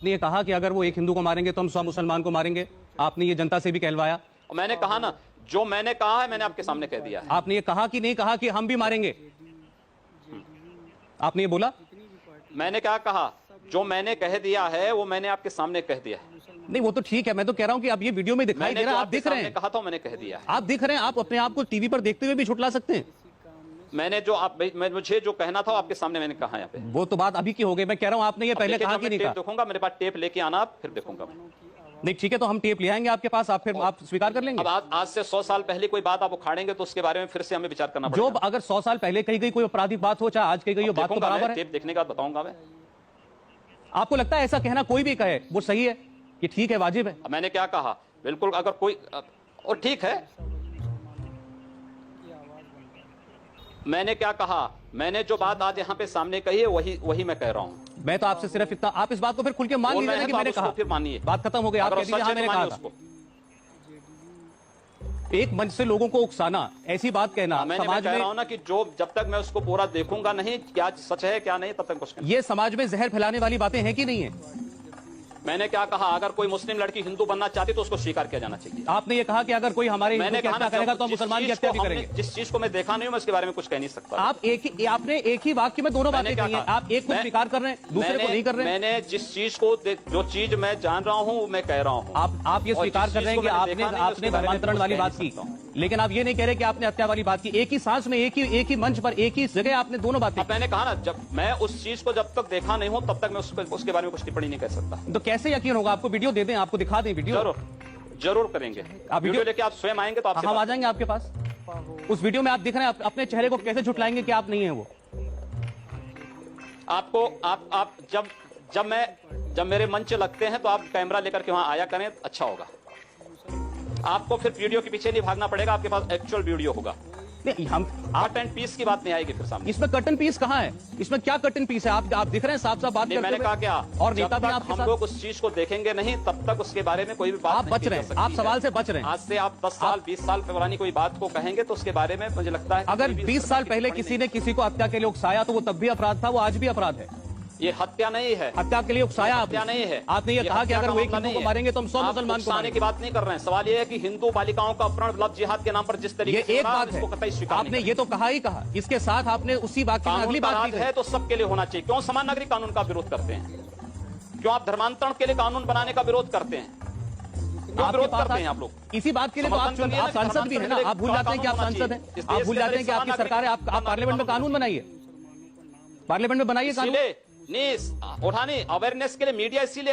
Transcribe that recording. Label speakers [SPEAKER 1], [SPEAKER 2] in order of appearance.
[SPEAKER 1] ने ये कहा कि अगर वो एक हिंदू को मारेंगे तो हम 100 मुसलमान को मारेंगे। आपने ये जनता से भी कहलवाया।
[SPEAKER 2] और मैंने कहा ना, जो मैंने कहा है मैंने आपके सामने कह दिया है।
[SPEAKER 1] आपने ये कहा कि नहीं कहा कि हम भी मारेंगे? आपने ये बोला?
[SPEAKER 2] मैंने क्या कहा? जो मैंने कह दिया है वो मैंने आपके सामने कह दिया है।
[SPEAKER 1] नहीं वो तो ठीक है, मैं तो कह रहा हूं कि अब ये वीडियो में दिखाई दे रहा है, आप दिख रहे हैं।
[SPEAKER 2] कहा था मैंने कह दिया है।
[SPEAKER 1] आप दिख रहे हैं, आप अपने आप को टीवी पर देखते हुए भी झुठला सकते हैं।
[SPEAKER 2] मैंने जो मुझे जो कहना था आपके सामने मैंने कहा यहाँ पे।
[SPEAKER 1] वो तो बात अभी की हो गई, मैं कह रहा हूं आपने ये पहले कहा कि नहीं कहा?
[SPEAKER 2] देखूंगा, मेरे पास टेप लेके आना, फिर देखूंगा मैं।
[SPEAKER 1] नहीं ठीक है, तो हम टेप ले आएंगे आपके पास, आप फिर आप स्वीकार कर लेंगे।
[SPEAKER 2] अब आज से 100 साल पहले कोई बात आप उखाड़ेंगे तो उसके बारे में फिर से हमें विचार करना पड़ेगा।
[SPEAKER 1] जो अगर 100 साल पहले कही गई कोई आपराधिक बात हो, चाहे आज कही गई हो, बात तो बराबर है।
[SPEAKER 2] टेप देखने के बाद बताऊंगा मैं।
[SPEAKER 1] आपको लगता है ऐसा कहना कोई भी कहे वो सही है कि ठीक है, वाजिब है?
[SPEAKER 2] मैंने क्या कहा? बिल्कुल, अगर कोई और ठीक है। मैंने क्या कहा? मैंने जो बात आज यहाँ पे सामने कही है वही मैं कह रहा हूँ।
[SPEAKER 1] मैं तो आपसे सिर्फ इतना, आप इस बात को फिर खुल के मान लीजिए ना कि मैंने कहा,
[SPEAKER 2] फिर मानिए,
[SPEAKER 1] बात खत्म हो गई। आप कह दीजिए हाँ मैंने कहा था। एक मंच से लोगों को उकसाना, ऐसी बात कहना,
[SPEAKER 2] मैं कह रहा हूं ना कि जो जब तक मैं उसको पूरा देखूंगा नहीं क्या सच है क्या नहीं, तब तक कुछ नहीं।
[SPEAKER 1] ये समाज में जहर फैलाने वाली बातें हैं कि नहीं है?
[SPEAKER 2] मैंने क्या कहा? अगर कोई मुस्लिम लड़की हिंदू बनना चाहती तो उसको स्वीकार किया जाना चाहिए।
[SPEAKER 1] आपने ये कहा कि अगर कोई हमारे हिंदू की हत्या करेगा तो हम मुसलमान की हत्या भी करेंगे।
[SPEAKER 2] जिस चीज को मैं देखा नहीं हूं मैं उसके बारे में कुछ कह नहीं सकता।
[SPEAKER 1] आपने एक ही वाक्य में दोनों बातें कही हैं। आप एक को स्वीकार कर रहे हैं, दूसरे को नहीं कर रहे हैं।
[SPEAKER 2] मैंने जिस चीज को, जो चीज मैं जान रहा हूं मैं कह रहा हूं।
[SPEAKER 1] आप ये स्वीकार कर रहे हैं कि आपने धर्मांतरण वाली बात की, लेकिन आप ये नहीं कह रहे कि आपने हत्या वाली बात की। एक ही सांस में, एक ही मंच पर, एक ही जगह आपने दोनों बातें।
[SPEAKER 2] मैंने कहा ना, जब मैं उस चीज को जब तक देखा नहीं हूं तब तक मैं उसके बारे में कुछ टिप्पणी नहीं कर सकता।
[SPEAKER 1] तो कैसे यकीन होगा? आपको वीडियो दे दें, आपको दिखा दें वीडियो?
[SPEAKER 2] जरूर करेंगे। आप वीडियो लेके आप स्वयं आएंगे तो
[SPEAKER 1] हम आ जाएंगे आपके पास। उस वीडियो में आप दिख रहे हैं, अपने चेहरे को कैसे झुठलाएंगे कि आप नहीं है वो?
[SPEAKER 2] आपको आप जब मेरे मंच लगते हैं तो आप कैमरा लेकर के वहां आया करें, अच्छा होगा। आपको फिर वीडियो के पीछे नहीं भागना पड़ेगा, आपके पास एक्चुअल वीडियो होगा।
[SPEAKER 1] नहीं, हम
[SPEAKER 2] कट एंड पीस की बात नहीं आएगी फिर सामने।
[SPEAKER 1] इसमें कट एंड पीस कहाँ है? इसमें क्या कट एंड पीस है? आप दिख रहे हैं साफ साफ बात करते हुए।
[SPEAKER 2] मैंने कहा क्या?
[SPEAKER 1] और नेता भी आपके साथ।
[SPEAKER 2] हम लोग उस चीज को देखेंगे नहीं तब तक उसके बारे में कोई भी बात
[SPEAKER 1] आप बच रहे हैं, आप सवाल से बच रहे हैं।
[SPEAKER 2] आज से आप 10 साल 20 साल पुरानी कोई बात को कहेंगे तो उसके बारे में मुझे लगता है
[SPEAKER 1] अगर 20 साल पहले किसी ने किसी को हत्या के लिए उकसाया तो वो तब भी अपराध था, वो आज भी अपराध है।
[SPEAKER 2] ये हत्या नहीं है।
[SPEAKER 1] हत्या के लिए उकसाया,
[SPEAKER 2] हत्या नहीं है।
[SPEAKER 1] आपने ये कहा कि अगर वो एक हिंदू को मारेंगे तो हम 100 मुसलमान को मारेंगे
[SPEAKER 2] की बात नहीं कर रहे हैं। सवाल ये है कि हिंदू बालिकाओं का अपहरण लव जिहाद के नाम पर जिस तरीके से
[SPEAKER 1] एक बात है, आपने ये तो कहा ही कहा, इसके साथ आपने उसी वाक्य में अगली बात की है
[SPEAKER 2] तो सबके लिए होना चाहिए। क्यों समान नागरिक कानून का विरोध करते हैं? क्यों आप धर्मांतरण के लिए कानून बनाने का विरोध करते हैं? क्यों विरोध करते हैं आप लोग?
[SPEAKER 1] इसी बात के लिए तो आप सांसद भी है ना। आप भूल जाते हैं कि आप सांसद हैं, आप भूल जाते हैं कि आपकी सरकार है। आप पार्लियामेंट में कानून बनाइए, पार्लियामेंट में बनाइए कानून।
[SPEAKER 2] नहीं, उठाने अवेयरनेस के लिए मीडिया इसीलिए